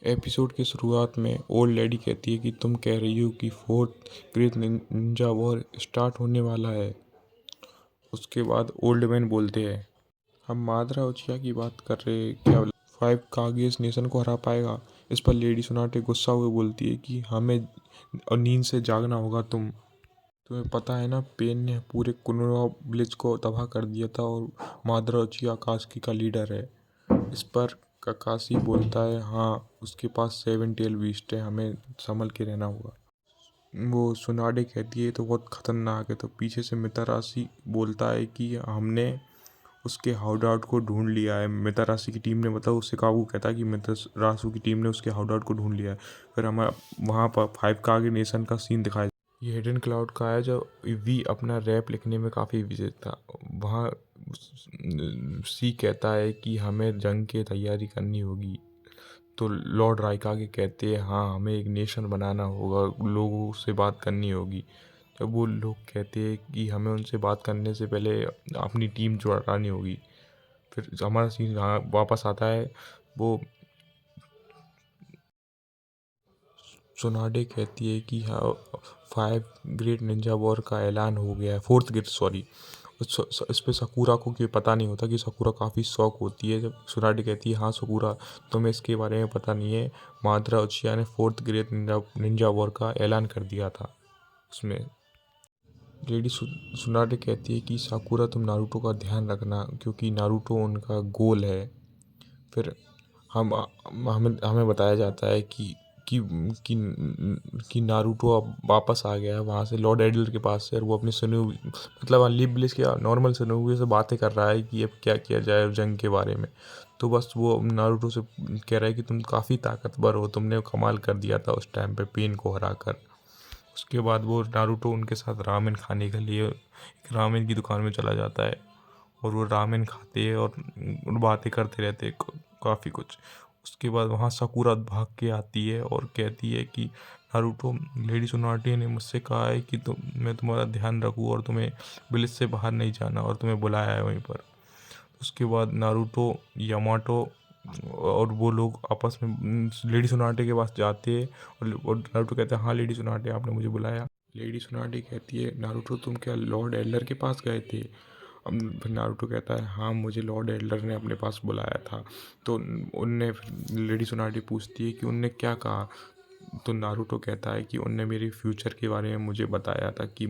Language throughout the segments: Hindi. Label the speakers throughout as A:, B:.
A: एपिसोड की शुरुआत में ओल्ड लेडी कहती है कि तुम कह रही हो कि fourth great Ninja war start होने वाला है। उसके बाद ओल्ड मैन बोलते हैं, हम मादरा उचिया की बात कर रहे हैं, क्या फाइव कागेस नेशन को हरा पाएगा? इस पर लेडी सोनाटे गुस्सा हुए बोलती है कि हमें नींद से जागना होगा। तुम्हें पता है ना, पेन ने पूरे कुनोरा विलेज को तबाह कर दिया था और मादरा उचिया आकाशी का लीडर है। इस पर ककाशी बोलता है, हाँ उसके पास 7 टेल बीस्ट है, हमें संभल के रहना होगा। वो सुनाडे कहती है तो बहुत खतरनाक है। तो पीछे से मिताराशी बोलता है कि हमने उसके हाउडाउट को ढूंढ लिया है। मिताराशी की टीम ने बताओ, उससे काबू कहता है कि मिताराशु की टीम ने उसके हाउडाउट को ढूंढ लिया है। फिर हमें वहाँ पर 5 कागे नेशन का सीन दिखाया। ये हिडन क्लाउड का है जो वी अपना रैप लिखने में काफ़ी विजय था। वहाँ सी कहता है कि हमें जंग की तैयारी करनी होगी। तो लॉर्ड राइकागे कहते हैं, हाँ हमें एक नेशन बनाना होगा, लोगों से बात करनी होगी। जब वो लोग कहते हैं कि हमें उनसे बात करने से पहले अपनी टीम जुटानी होगी। फिर हमारा सीन यहाँ वापस आता है। वो सोनाडे कहती है कि हाँ 5 ग्रेट निंजा वॉर का ऐलान हो गया है, 4th ग्रेट, सॉरी। इस पे sakura को ये पता नहीं होता कि sakura काफ़ी शौक होती है। जब सोनाडे कहती है, हाँ sakura तुम्हें इसके बारे में पता नहीं है, मादरा उचिया ने 4th ग्रेट निंजा वॉर का ऐलान कर दिया था। उसमें लेडी सोनाडे कहती है कि sakura तुम नारुतो का ध्यान रखना, क्योंकि नारुतो उनका गोल है। फिर हम हमें हमें बताया जाता है कि कि कि नारुतो अब वापस आ गया है वहाँ से लॉर्ड एडलर के पास से, और वो अपने सुनोबी मतलब लीफ विलेज के नॉर्मल सुनोबी से बातें कर रहा है कि अब क्या किया जाए जंग के बारे में। तो बस वो नारुतो से कह रहा है कि तुम काफ़ी ताकतवर हो, तुमने कमाल कर दिया था उस टाइम पे पेन को हरा कर। उसके बाद वो नारुतो उनके साथ रामेन खाने के लिए एक रामेन की दुकान में चला जाता है, और वो रामेन खाते हैं और बातें करते रहते हैं काफ़ी कुछ। उसके बाद वहाँ sakura भाग के आती है और कहती है कि नारुतो, लेडी सोनाटे ने मुझसे कहा है कि मैं तुम्हारा ध्यान रखूँ और तुम्हें विलेज से बाहर नहीं जाना, और तुम्हें बुलाया है वहीं पर। उसके बाद नारुतो, यामाटो और वो लोग आपस में लेडी सोनाटे के पास जाते हैं, और नारुतो कहता है, हाँ लेडी सोनाटे आपने मुझे बुलाया। लेडी सोनाटे कहती है, नारुतो तुम क्या लॉर्ड एल्डर के पास गए थे? अब फिर नारुतो कहता है, हाँ मुझे लॉर्ड एल्डर ने अपने पास बुलाया था। तो उनने लेडी सोनाटे पूछती है कि उनने क्या कहा? तो नारुतो कहता है कि उनने मेरे फ्यूचर के बारे में मुझे बताया था कि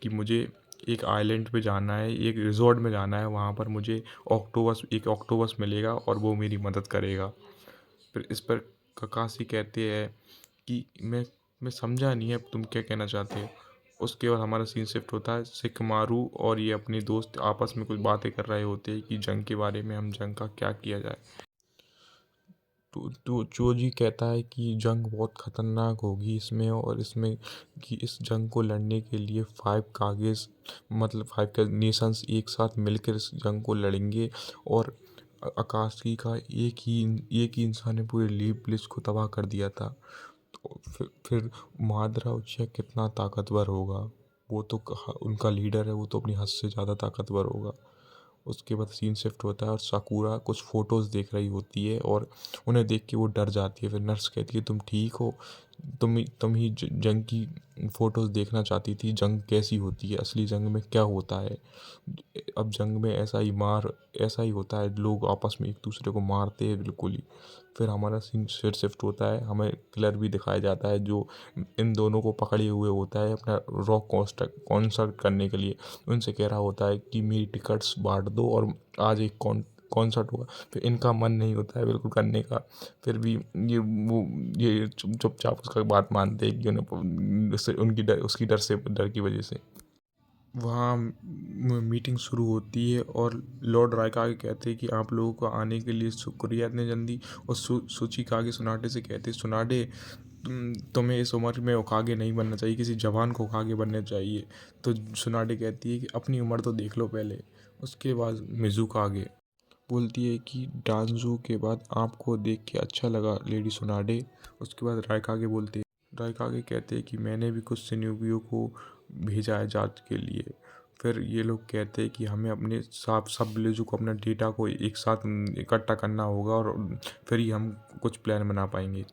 A: मुझे एक आइलैंड पे जाना है, एक रिजॉर्ट में जाना है, वहाँ पर मुझे एक ऑक्टोपस मिलेगा और वो मेरी मदद करेगा। फिर इस पर ककाशी कहते हैं कि मैं समझा नहीं है तुम क्या कहना चाहते हो। उसके बाद हमारा सीन शिफ्ट होता है, शिकमारू और ये अपने दोस्त आपस में कुछ बातें कर रहे होते हैं कि जंग के बारे में, हम जंग का क्या किया जाए। तो चोजी कहता है कि जंग बहुत ख़तरनाक होगी इसमें, और इसमें कि इस जंग को लड़ने के लिए 5 कागेस मतलब 5 का नेशंस एक साथ मिलकर इस जंग को लड़ेंगे। और आकाशी का एक ही इंसान ने पूरे लीप विलेज को तबाह कर दिया था। तो फिर मादरा उचिया कितना ताकतवर होगा? वो तो उनका लीडर है, वो तो अपनी हद से ज़्यादा ताकतवर होगा। उसके बाद सीन शिफ्ट होता है और sakura कुछ फ़ोटोज़ देख रही होती है, और उन्हें देख के वो डर जाती है। फिर नर्स कहती है, तुम ठीक हो? तुम ही जंग की फ़ोटोज़ देखना चाहती थी, जंग कैसी होती है, असली जंग में क्या होता है। अब जंग में ऐसा ही होता है, लोग आपस में एक दूसरे को मारते हैं बिल्कुल ही। फिर हमारा सीन फिर शिफ्ट होता है, हमें किलर भी दिखाया जाता है जो इन दोनों को पकड़े हुए होता है अपना रॉक कॉन्सर्ट करने के लिए। उनसे कह रहा होता है कि मेरी टिकट्स बांट दो और आज एक कॉन्सर्ट होगा। फिर इनका मन नहीं होता है बिल्कुल करने का, फिर भी ये चुपचाप उसका बात मानते हैं कि उन्हें उसकी डर की वजह से। वहाँ मीटिंग शुरू होती है और लॉर्ड रायकागे कहते हैं कि आप लोगों को आने के लिए शुक्रिया इतने जल्दी। और सूचिकागे सोनाटे से कहते हैं, सोनाटे तुम्हें इस उम्र में ओकागे नहीं बनना चाहिए, किसी जवान को ओकागे बनना चाहिए। तो सोनाटे कहती है कि अपनी उम्र तो देख लो पहले। उसके बाद मिज़ुकागे बोलती है कि डांजू के बाद आपको देख के अच्छा लगा लेडी सोनाडे। उसके बाद रायकागे बोलते हैं, रायकागे कहते हैं कि मैंने भी कुछ सिन्यूबियों को भेजा है जांच के लिए। फिर ये लोग कहते हैं कि हमें अपने सब विलेजों को अपना डेटा को एक साथ इकट्ठा करना होगा और फिर ही हम कुछ प्लान बना पाएंगे।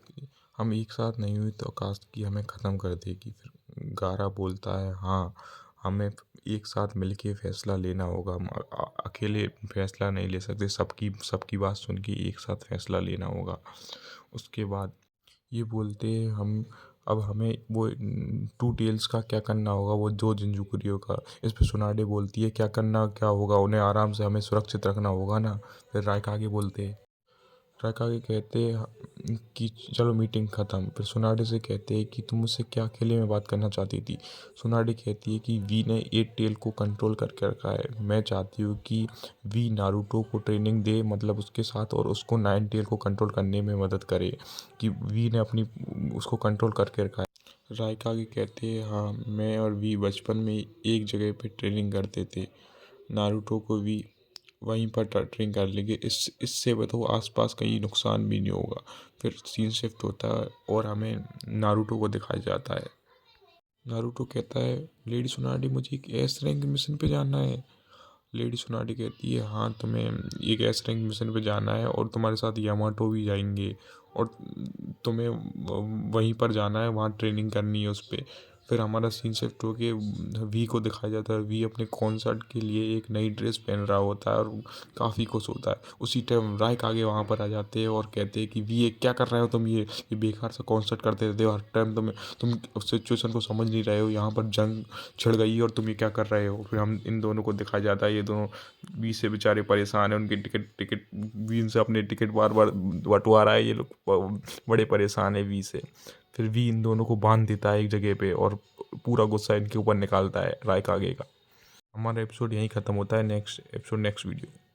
A: हम एक साथ नहीं हुए तो आकाश की हमें ख़त्म कर देगी। फिर गारा बोलता है हाँ, हमें एक साथ मिलके फैसला लेना होगा। हम अकेले फैसला नहीं ले सकते, सबकी सबकी बात सुन के एक साथ फैसला लेना होगा। उसके बाद ये बोलते हैं हम अब हमें वो टू टेल्स का क्या करना होगा, वो दो जिंजुकुरियों का। इस पे सुनाडे बोलती है क्या करना क्या होगा, उन्हें आराम से हमें सुरक्षित रखना होगा ना। फिर रायकागे बोलते हैं, रायकागे कहते हैं कि चलो मीटिंग ख़त्म। फिर सुनाडे से कहते हैं कि तुम मुझसे क्या अकेले में बात करना चाहती थी। सुनाडे कहती है कि वी ने 8 टेल को कंट्रोल करके रखा है, मैं चाहती हूँ कि वी नारुतो को ट्रेनिंग दे, मतलब उसके साथ, और उसको 9 टेल को कंट्रोल करने में मदद करे, कि वी ने अपनी उसको कंट्रोल करके रखा है। रायकागे कहते हैं हाँ, मैं और वी बचपन में एक जगह पे ट्रेनिंग करते थे, नारुतो को भी वहीं पर ट्रेनिंग कर लेंगे, इससे बताओ आसपास कहीं नुकसान भी नहीं होगा। फिर सीन शिफ्ट होता है और हमें नारुतो को दिखाया जाता है। नारुतो कहता है लेडी सुनाडी मुझे एक एस रैंक मिशन पे जाना है। लेडी सुनाडी कहती है हाँ, तुम्हें एक एस रैंक मिशन पे जाना है और तुम्हारे साथ यामाटो भी जाएंगे, और तुम्हें वहीं पर जाना है, वहाँ ट्रेनिंग करनी है उस पर। फिर हमारा सीन शिफ्ट हो के वी को दिखाया जाता है। वी अपने कॉन्सर्ट के लिए एक नई ड्रेस पहन रहा होता है और काफ़ी खुश होता है। उसी टाइम राइक आगे वहाँ पर आ जाते हैं और कहते हैं कि वी ये क्या कर रहे हो तुम, ये बेकार सा कॉन्सर्ट करते रहते हो हर टाइम, तुम सिचुएशन को समझ नहीं रहे हो, यहाँ पर जंग छिड़ गई है और तुम ये क्या कर रहे हो। फिर हम इन दोनों को दिखाया जाता है, ये दोनों वी से बेचारे परेशान हैं, उनकी टिकट टिकट वी इनसे अपने टिकट बार बार बंटवा रहा है, ये लोग बड़े परेशान है वी से। फिर वी इन दोनों को बांध देता है एक जगह पे और पूरा गुस्सा इनके ऊपर निकालता है रायकागे का। हमारा एपिसोड यहीं ख़त्म होता है। Next episode next video.